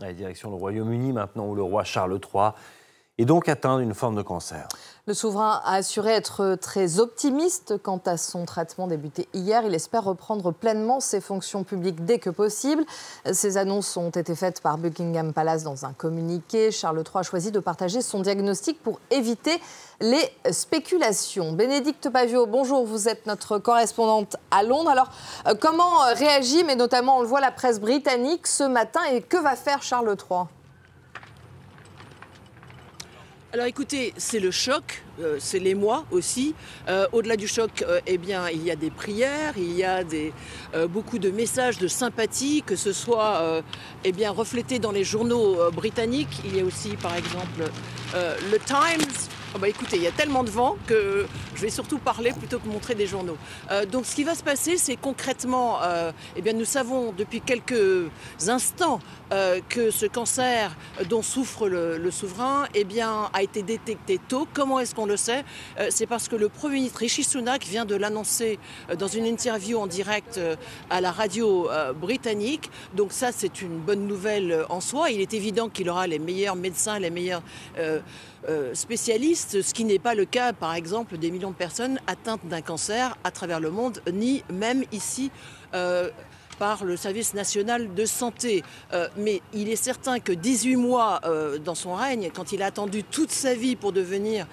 Allez, direction le Royaume-Uni maintenant, où le roi Charles III est donc atteint d'une forme de cancer. Le souverain a assuré être très optimiste quant à son traitement débuté hier. Il espère reprendre pleinement ses fonctions publiques dès que possible. Ces annonces ont été faites par Buckingham Palace dans un communiqué. Charles III a choisi de partager son diagnostic pour éviter les spéculations. Bénédicte Pavio, bonjour, vous êtes notre correspondante à Londres. Alors, comment réagit, mais notamment on le voit, la presse britannique ce matin, et que va faire Charles III ? Alors écoutez, c'est le choc, c'est l'émoi aussi. Au-delà du choc, eh bien, il y a des prières, il y a beaucoup de messages de sympathie, que ce soit eh bien, reflété dans les journaux britanniques. Il y a aussi, par exemple, le Times. Oh bah écoutez, il y a tellement de vent que je vais surtout parler plutôt que montrer des journaux. Donc ce qui va se passer, c'est concrètement, eh bien, nous savons depuis quelques instants que ce cancer dont souffre le souverain eh bien, a été détecté tôt. Comment est-ce qu'on le sait? C'est parce que le Premier ministre Rishi Sunak vient de l'annoncer dans une interview en direct à la radio britannique. Donc ça, c'est une bonne nouvelle en soi. Il est évident qu'il aura les meilleurs médecins, les meilleurs spécialistes, ce qui n'est pas le cas, par exemple, des millions de personnes atteintes d'un cancer à travers le monde, ni même ici par le service national de santé. Mais il est certain que 18 mois dans son règne, quand il a attendu toute sa vie pour devenir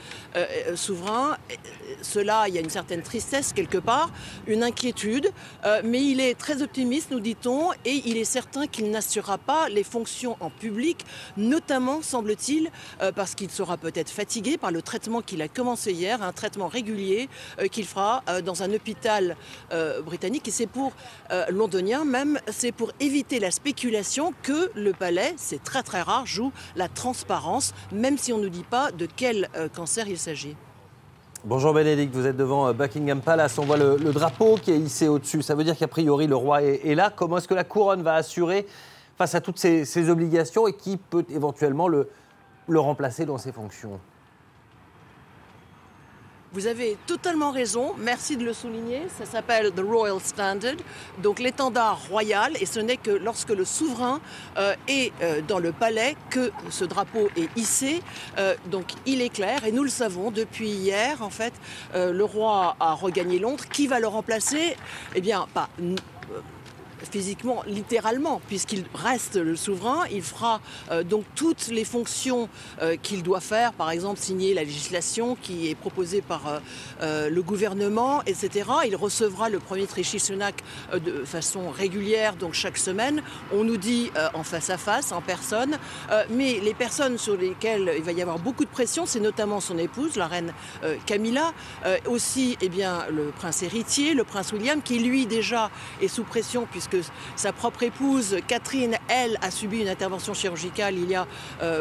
souverain, cela, il y a une certaine tristesse quelque part, une inquiétude, mais il est très optimiste, nous dit-on, et il est certain qu'il n'assurera pas les fonctions en public, notamment, semble-t-il, parce qu'il sera peut-être fatigué par le traitement qu'il a commencé hier, un traitement régulier qu'il fera dans un hôpital britannique, et c'est pour londonien même, c'est pour éviter la spéculation que le palais, c'est très très rare, joue la transparence, même si on ne dit pas de quel cancer il s'agit. Bonjour Bénédicte, vous êtes devant Buckingham Palace, on voit le drapeau qui est hissé au-dessus, ça veut dire qu'a priori le roi est là. Comment est-ce que la couronne va assurer face à toutes ces obligations et qui peut éventuellement le remplacer dans ses fonctions? Vous avez totalement raison, merci de le souligner, ça s'appelle The Royal Standard, donc l'étendard royal, et ce n'est que lorsque le souverain est dans le palais que ce drapeau est hissé, donc il est clair, et nous le savons, depuis hier, en fait, le roi a regagné Londres. Qui va le remplacer? Eh bien, pas physiquement, littéralement, puisqu'il reste le souverain, il fera donc toutes les fonctions qu'il doit faire, par exemple signer la législation qui est proposée par le gouvernement, etc. Il recevra le Premier ministre Rishi Sunak de façon régulière, donc chaque semaine. On nous dit en face à face, en personne, mais les personnes sur lesquelles il va y avoir beaucoup de pression, c'est notamment son épouse, la reine Camilla, aussi eh bien, le prince héritier, le prince William, qui lui déjà est sous pression puisque sa propre épouse, Catherine, elle, a subi une intervention chirurgicale il y a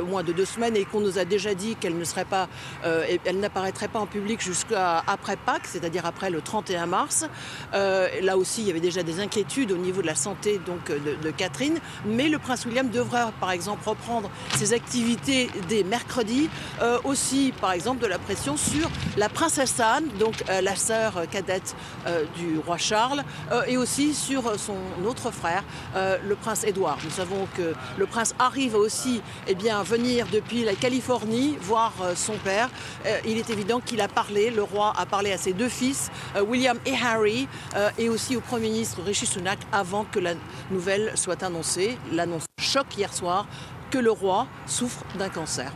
moins de 2 semaines et qu'on nous a déjà dit qu'elle ne serait pas, elle n'apparaîtrait pas en public jusqu'à après Pâques, c'est-à-dire après le 31 mars. Là aussi, il y avait déjà des inquiétudes au niveau de la santé donc, de Catherine, mais le prince William devra, par exemple, reprendre ses activités dès mercredi. Aussi, par exemple, de la pression sur la princesse Anne, donc la sœur cadette du roi Charles, et aussi sur son autre frère, le prince Édouard. Nous savons que le prince Harry va aussi eh bien, venir depuis la Californie voir son père. Il est évident qu'il a parlé, le roi a parlé à ses 2 fils, William et Harry, et aussi au Premier ministre Rishi Sunak avant que la nouvelle soit annoncée. L'annonce choque hier soir que le roi souffre d'un cancer.